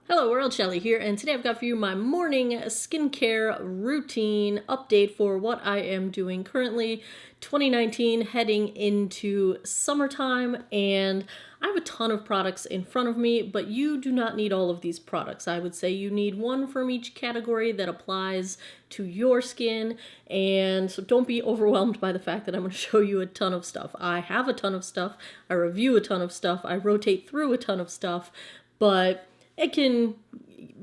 Hello world, Shelly here, and today I've got for you my morning skincare routine update for what I am doing currently, 2019, heading into summertime, and I have a ton of products in front of me, but you do not need all of these products. I would say you need one from each category that applies to your skin, and so don't be overwhelmed by the fact that I'm going to show you a ton of stuff. I have a ton of stuff, I review a ton of stuff, I rotate through a ton of stuff, but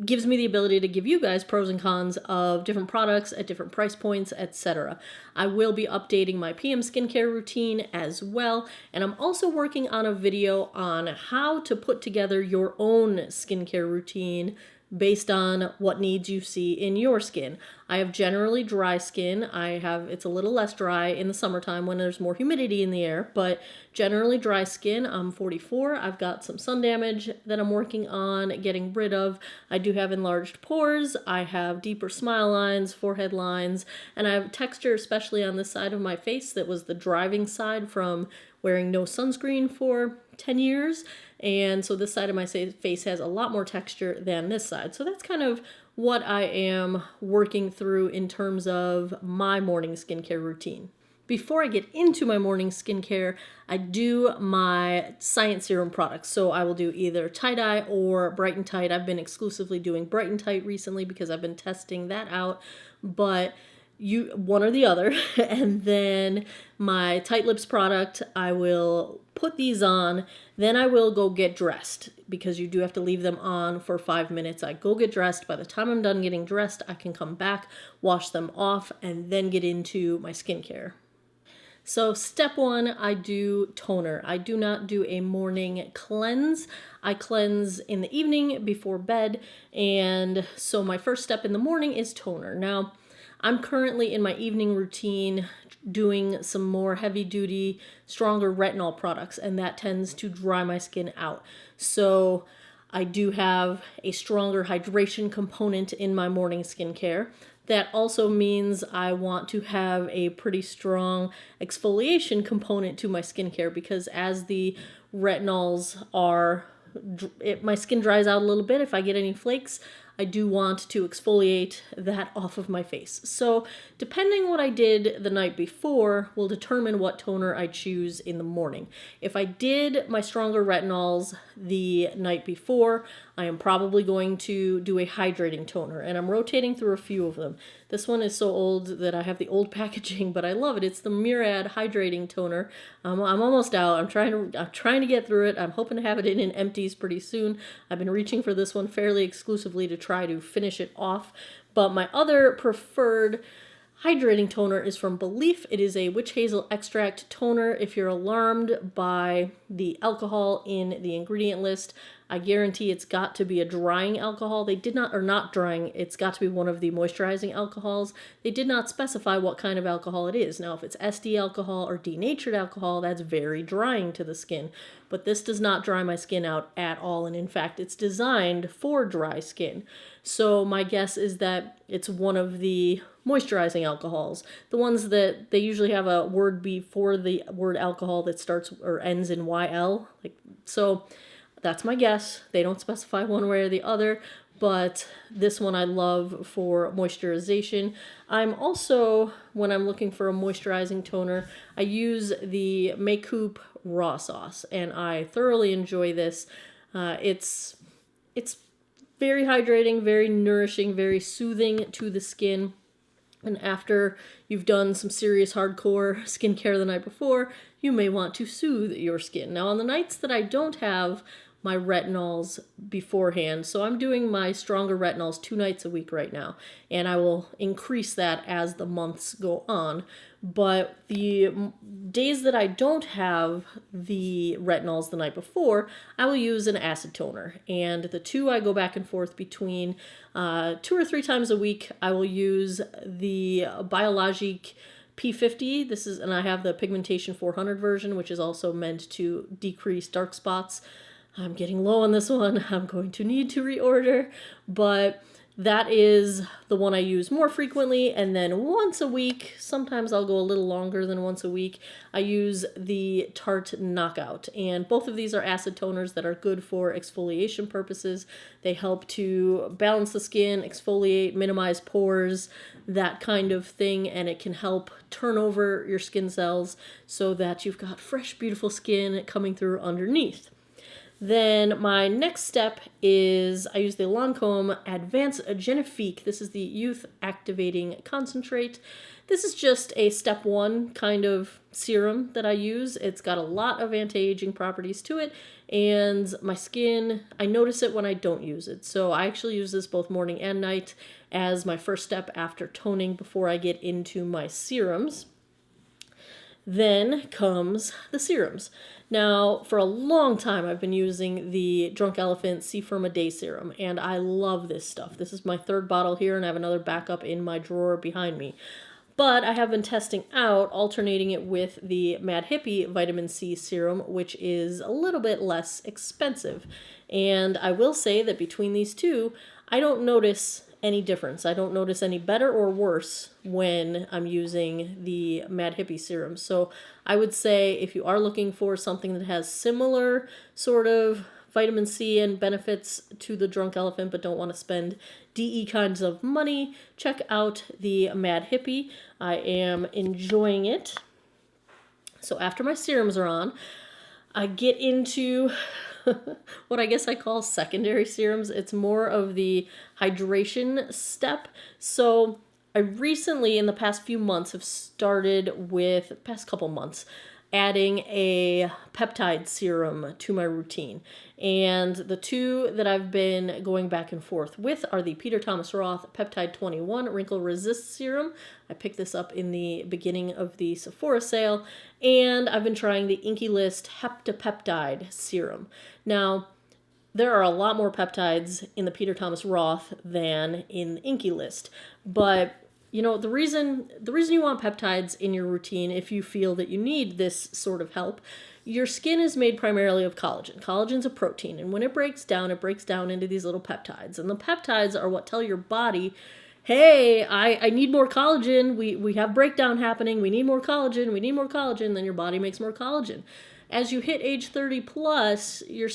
gives me the ability to give you guys pros and cons of different products at different price points, etc. I will be updating my PM skincare routine as well, and I'm also working on a video on how to put together your own skincare routine based on what needs you see in your skin. I have generally dry skin. It's a little less dry in the summertime when there's more humidity in the air, but generally dry skin. I'm 44. I've got some sun damage that I'm working on getting rid of. I do have enlarged pores. I have deeper smile lines, forehead lines, and I have texture, especially on this side of my face that was the driving side from wearing no sunscreen for 10 years. And so this side of my face has a lot more texture than this side. So that's kind of what I am working through in terms of my morning skincare routine. Before I get into my morning skincare, I do my Science Serum products. So I will do either Tight Eye or Bright and Tight. I've been exclusively doing Bright and Tight recently because I've been testing that out. But one or the other. And then my Tight Lips product, I will put these on, then I will go get dressed because you do have to leave them on for 5 minutes. I go get dressed. By the time I'm done getting dressed, I can come back, wash them off, and then get into my skincare. So step one, I do toner. I do not do a morning cleanse. I cleanse in the evening before bed, and so my first step in the morning is toner. Now, I'm currently in my evening routine doing some more heavy duty, stronger retinol products, and that tends to dry my skin out. So I do have a stronger hydration component in my morning skincare. That also means I want to have a pretty strong exfoliation component to my skincare because as the retinols my skin dries out a little bit if I get any flakes. I do want to exfoliate that off of my face. So depending what I did the night before will determine what toner I choose in the morning. If I did my stronger retinols the night before, I am probably going to do a hydrating toner, and I'm rotating through a few of them. This one is so old that I have the old packaging, but I love it. It's the Murad hydrating toner. I'm almost out. I'm trying to get through it. I'm hoping to have it in empties pretty soon. I've been reaching for this one fairly exclusively to try to finish it off. But my other preferred hydrating toner is from Belief. It is a witch hazel extract toner. If you're alarmed by the alcohol in the ingredient list, I guarantee it's got to be a drying alcohol. They did not, or not drying, it's got to be one of the moisturizing alcohols. They did not specify what kind of alcohol it is. Now, if it's SD alcohol or denatured alcohol, that's very drying to the skin. But this does not dry my skin out at all. And in fact, it's designed for dry skin. So my guess is that it's one of the moisturizing alcohols. The ones that they usually have a word before the word alcohol that starts or ends in YL. So that's my guess. They don't specify one way or the other, but this one I love for moisturization. I'm also, when I'm looking for a moisturizing toner, I use the Makeup Raw Sauce, and I thoroughly enjoy this. It's very hydrating, very nourishing, very soothing to the skin. And after you've done some serious hardcore skincare the night before, you may want to soothe your skin. Now, on the nights that I don't have my retinols beforehand, so I'm doing my stronger retinols 2 nights a week right now, and I will increase that as the months go on. But the days that I don't have the retinols the night before, I will use an acid toner. And the two I go back and forth between 2 or 3 times a week. I will use the Biologique P50. And I have the Pigmentation 400 version, which is also meant to decrease dark spots. I'm getting low on this one. I'm going to need to reorder, but That is the one I use more frequently, and then once a week, sometimes I'll go a little longer than once a week, I use the Tarte Knockout. And both of these are acid toners that are good for exfoliation purposes. They help to balance the skin, exfoliate, minimize pores, that kind of thing, and it can help turn over your skin cells so that you've got fresh, beautiful skin coming through underneath. Then my next step is I use the Lancome Advanced Genifique. This is the Youth Activating Concentrate. This is just a step one kind of serum that I use. It's got a lot of anti-aging properties to it, and my skin, I notice it when I don't use it. So I actually use this both morning and night as my first step after toning before I get into my serums. Then comes the serums. Now, for a long time, I've been using the Drunk Elephant C-Firma Day Serum, and I love this stuff. This is my third bottle here, and I have another backup in my drawer behind me. But I have been testing out alternating it with the Mad Hippie Vitamin C Serum, which is a little bit less expensive. And I will say that between these two, I don't notice any difference. I don't notice any better or worse when I'm using the Mad Hippie serum. So I would say if you are looking for something that has similar sort of vitamin C and benefits to the Drunk Elephant but don't want to spend DE kinds of money, check out the Mad Hippie. I am enjoying it. So after my serums are on, I get into what I guess I call secondary serums. It's more of the hydration step. So I recently, in the past few months, have started with, past couple months, adding a peptide serum to my routine. And the two that I've been going back and forth with are the Peter Thomas Roth Peptide 21 Wrinkle Resist Serum. I picked this up in the beginning of the Sephora sale. And I've been trying the Inkey List Heptapeptide Serum. Now, there are a lot more peptides in the Peter Thomas Roth than in the Inkey List. But you know, the reason you want peptides in your routine, if you feel that you need this sort of help, your skin is made primarily of collagen. Collagen's a protein, and when it breaks down into these little peptides. And the peptides are what tell your body, hey, I need more collagen. We have breakdown happening. We need more collagen. Then your body makes more collagen. As you hit age 30 plus, your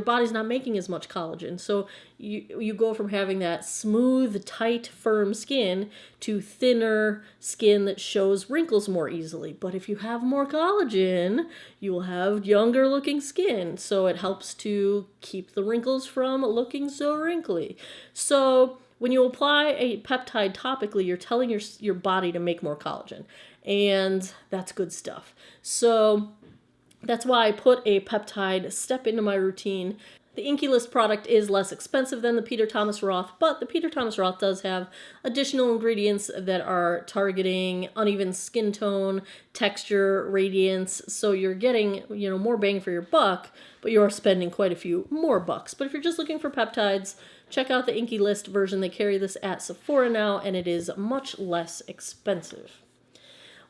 body's not making as much collagen. So you go from having that smooth, tight, firm skin to thinner skin that shows wrinkles more easily. But if you have more collagen, you will have younger looking skin. So it helps to keep the wrinkles from looking so wrinkly. So when you apply a peptide topically, you're telling your body to make more collagen. And that's good stuff. So that's why I put a peptide step into my routine. The Inkey List product is less expensive than the Peter Thomas Roth, but the Peter Thomas Roth does have additional ingredients that are targeting uneven skin tone, texture, radiance, so you're getting, more bang for your buck, but you're spending quite a few more bucks. But if you're just looking for peptides, check out the Inkey List version. They carry this at Sephora now, and it is much less expensive.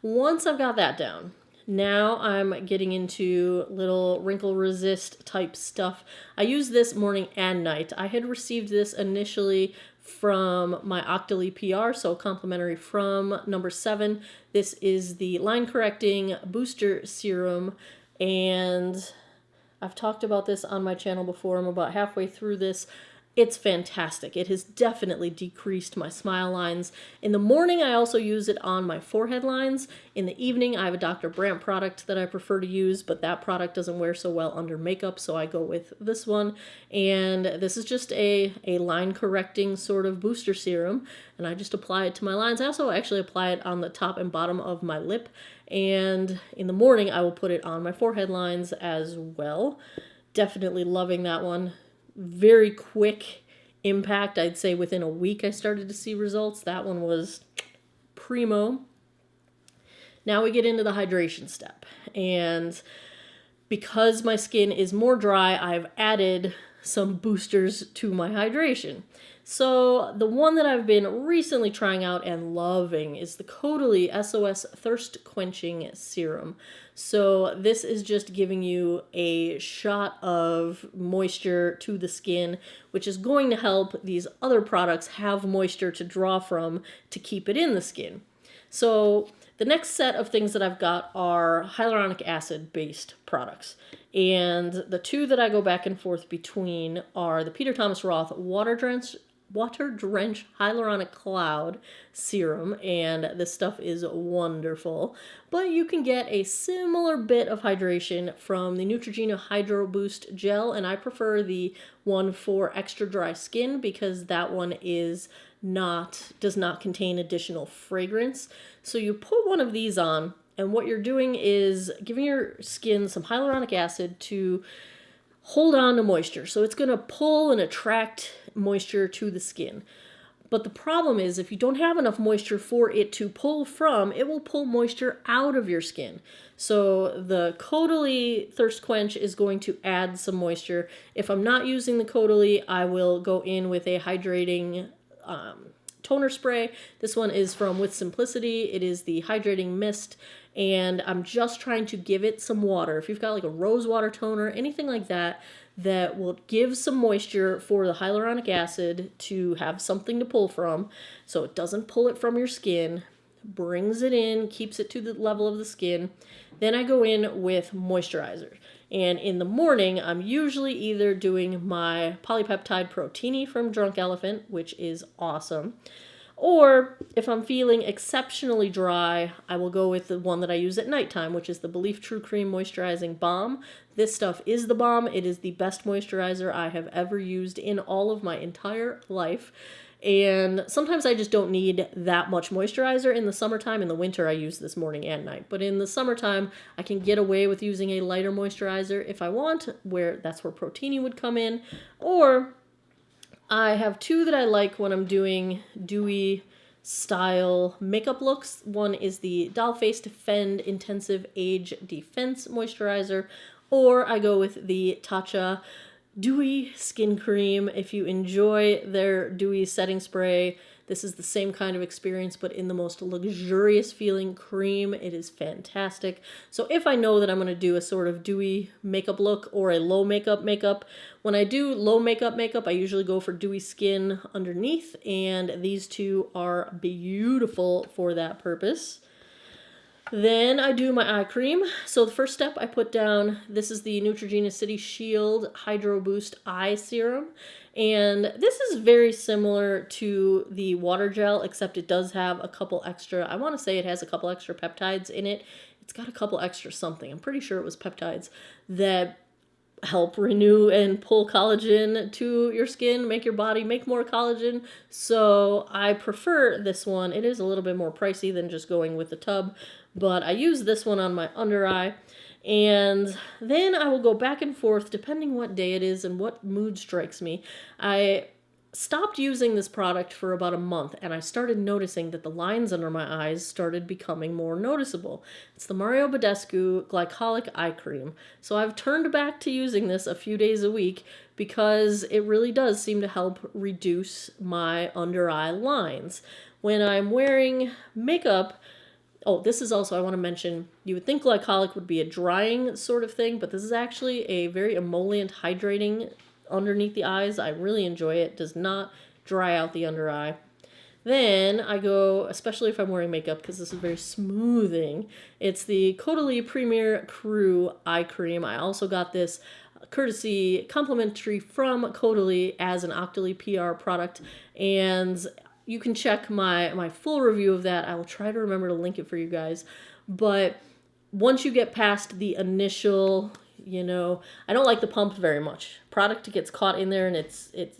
Once I've got that down, now I'm getting into little wrinkle resist type stuff. I use this morning and night. I had received this initially from my Octoly PR, so complimentary from number 7. This is the line correcting booster serum, and I've talked about this on my channel before. I'm about halfway through this. It's fantastic. It has definitely decreased my smile lines. In the morning, I also use it on my forehead lines. In the evening, I have a Dr. Brandt product that I prefer to use, but that product doesn't wear so well under makeup, so I go with this one. And this is just a line correcting sort of booster serum, and I just apply it to my lines. I also actually apply it on the top and bottom of my lip, and in the morning, I will put it on my forehead lines as well. Definitely loving that one. Very quick impact. I'd say within a week I started to see results. That one was primo. Now we get into the hydration step. And because my skin is more dry, I've added some boosters to my hydration. So the one that I've been recently trying out and loving is the Caudalie SOS Thirst Quenching Serum. So this is just giving you a shot of moisture to the skin, which is going to help these other products have moisture to draw from to keep it in the skin. So the next set of things that I've got are hyaluronic acid based products. And the two that I go back and forth between are the Peter Thomas Roth Water Drenched Hyaluronic Cloud Serum, and this stuff is wonderful. But you can get a similar bit of hydration from the Neutrogena Hydro Boost Gel, and I prefer the one for extra dry skin because that one does not contain additional fragrance. So you put one of these on, and what you're doing is giving your skin some hyaluronic acid to hold on to moisture. So it's going to pull and attract moisture to the skin. But the problem is if you don't have enough moisture for it to pull from, it will pull moisture out of your skin. So the Caudalie Thirst Quench is going to add some moisture. If I'm not using the Caudalie, I will go in with a hydrating toner spray. This one is from With Simplicity. It is the Hydrating Mist, and I'm just trying to give it some water. If you've got like a rose water toner, anything like that, that will give some moisture for the hyaluronic acid to have something to pull from, so it doesn't pull it from your skin, brings it in, keeps it to the level of the skin. Then I go in with moisturizer. And in the morning, I'm usually either doing my Polypeptide Protini from Drunk Elephant, which is awesome. Or if I'm feeling exceptionally dry, I will go with the one that I use at nighttime, which is the Belif True Cream Moisturizing Balm. This stuff is the bomb. It is the best moisturizer I have ever used in all of my entire life. And sometimes I just don't need that much moisturizer in the summertime. In the winter, I use this morning and night. But in the summertime, I can get away with using a lighter moisturizer if I want, that's where Protini would come in. Or I have two that I like when I'm doing dewy style makeup looks. One is the Dollface Defend Intensive Age Defense Moisturizer, or I go with the Tatcha Dewy Skin Cream. If you enjoy their dewy setting spray, this is the same kind of experience, but in the most luxurious feeling cream. It is fantastic. So if I know that I'm going to do a sort of dewy makeup look or a low makeup, when I do low makeup, I usually go for dewy skin underneath, and these two are beautiful for that purpose. Then I do my eye cream. So the first step I put down, this is the Neutrogena City Shield Hydro Boost Eye Serum. And this is very similar to the water gel, except it does have a couple extra, I want to say it has a couple extra peptides in it. It's got a couple extra something. I'm pretty sure it was peptides that help renew and pull collagen to your skin, make your body make more collagen. So I prefer this one. It is a little bit more pricey than just going with the tub, but I use this one on my under eye. And then I will go back and forth depending what day it is and what mood strikes me. I stopped using this product for about a month, and I started noticing that the lines under my eyes started becoming more noticeable. It's the Mario Badescu Glycolic Eye Cream. So I've turned back to using this a few days a week because it really does seem to help reduce my under eye lines. When I'm wearing makeup, oh, this is also, I want to mention, you would think glycolic would be a drying sort of thing, but this is actually a very emollient hydrating underneath the eyes. I really enjoy it. It does not dry out the under eye. Then I go, especially if I'm wearing makeup, because this is very smoothing, it's the Caudalie Premier Crew Eye Cream. I also got this courtesy complimentary from Caudalie as an Octoly PR product, and you can check my full review of that. I will try to remember to link it for you guys. But once you get past the initial, I don't like the pump very much. Product gets caught in there and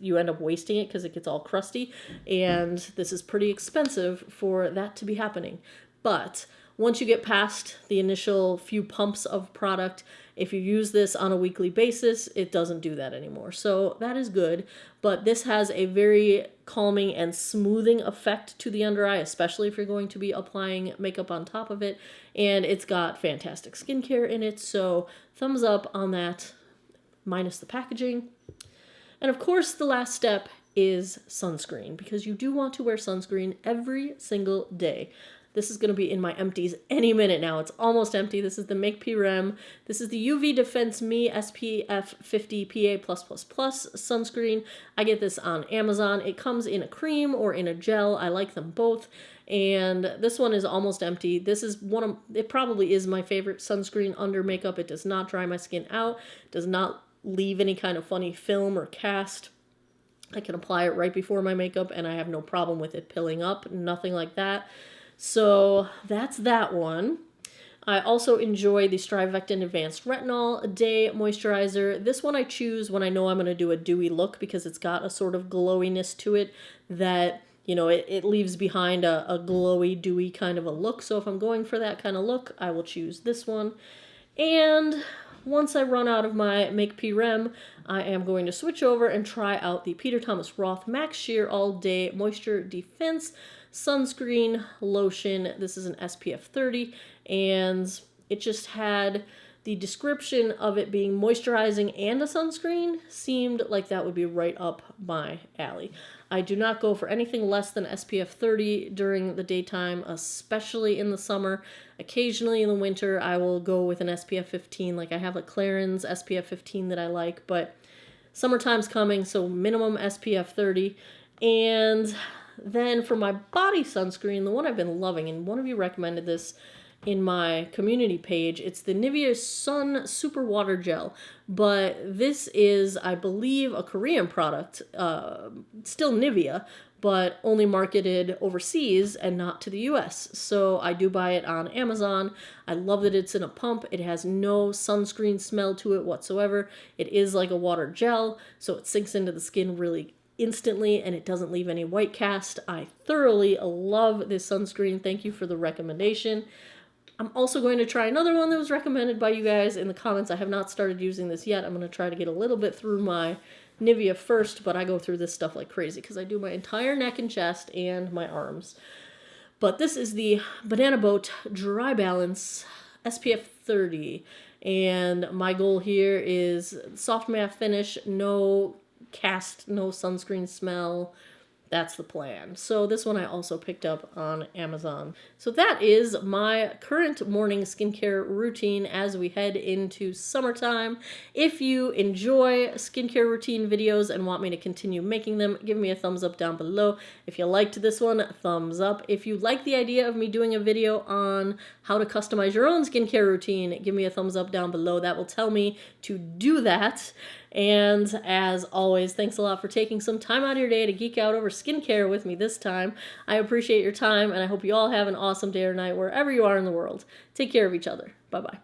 you end up wasting it because it gets all crusty. And this is pretty expensive for that to be happening. But once you get past the initial few pumps of product, if you use this on a weekly basis, it doesn't do that anymore. So that is good. But this has a very calming and smoothing effect to the under eye, especially if you're going to be applying makeup on top of it. And it's got fantastic skincare in it. So thumbs up on that, minus the packaging. And of course, the last step is sunscreen, because you do want to wear sunscreen every single day. This is going to be in my empties any minute now. It's almost empty. This is the Make PREM. This is the UV Defense Me SPF 50 PA+++ sunscreen. I get this on Amazon. It comes in a cream or in a gel. I like them both. And this one is almost empty. This is it probably is my favorite sunscreen under makeup. It does not dry my skin out, does not leave any kind of funny film or cast. I can apply it right before my makeup and I have no problem with it pilling up, nothing like that. So that's that one. I also enjoy the Strivectin Advanced Retinol Day Moisturizer. This one I choose when I know I'm going to do a dewy look, because it's got a sort of glowiness to it that, you know, it leaves behind a glowy, dewy kind of a look. So if I'm going for that kind of look, I will choose this one. And once I run out of my Make PREM, I am going to switch over and try out the Peter Thomas Roth Max Sheer All Day Moisture Defense Sunscreen Lotion. This is an SPF 30, and it just had the description of it being moisturizing and a sunscreen. Seemed like that would be right up my alley. I do not go for anything less than SPF 30 during the daytime, especially in the summer. Occasionally in the winter, I will go with an SPF 15. Like I have a Clarins SPF 15 that I like, but summertime's coming, so minimum SPF 30. And then for my body sunscreen, the one I've been loving, and one of you recommended this in my community page, it's the Nivea Sun Super Water Gel. But this is, I believe, a Korean product, still Nivea, but only marketed overseas and not to the US. So I do buy it on Amazon. I love that it's in a pump. It has no sunscreen smell to it whatsoever. It is like a water gel, so it sinks into the skin really instantly and it doesn't leave any white cast. I thoroughly love this sunscreen. Thank you for the recommendation. I'm also going to try another one that was recommended by you guys in the comments. I have not started using this yet. I'm going to try to get a little bit through my Nivea first, but I go through this stuff like crazy because I do my entire neck and chest and my arms. But this is the Banana Boat Dry Balance SPF 30, and my goal here is soft matte finish, no cast, no sunscreen smell. That's the plan. So this one I also picked up on Amazon. So that is my current morning skincare routine as we head into summertime. If you enjoy skincare routine videos and want me to continue making them, give me a thumbs up down below. If you liked this one, thumbs up. If you like the idea of me doing a video on how to customize your own skincare routine, give me a thumbs up down below. That will tell me to do that. And as always, thanks a lot for taking some time out of your day to geek out over skincare with me this time. I appreciate your time, and I hope you all have an awesome day or night wherever you are in the world. Take care of each other. Bye-bye.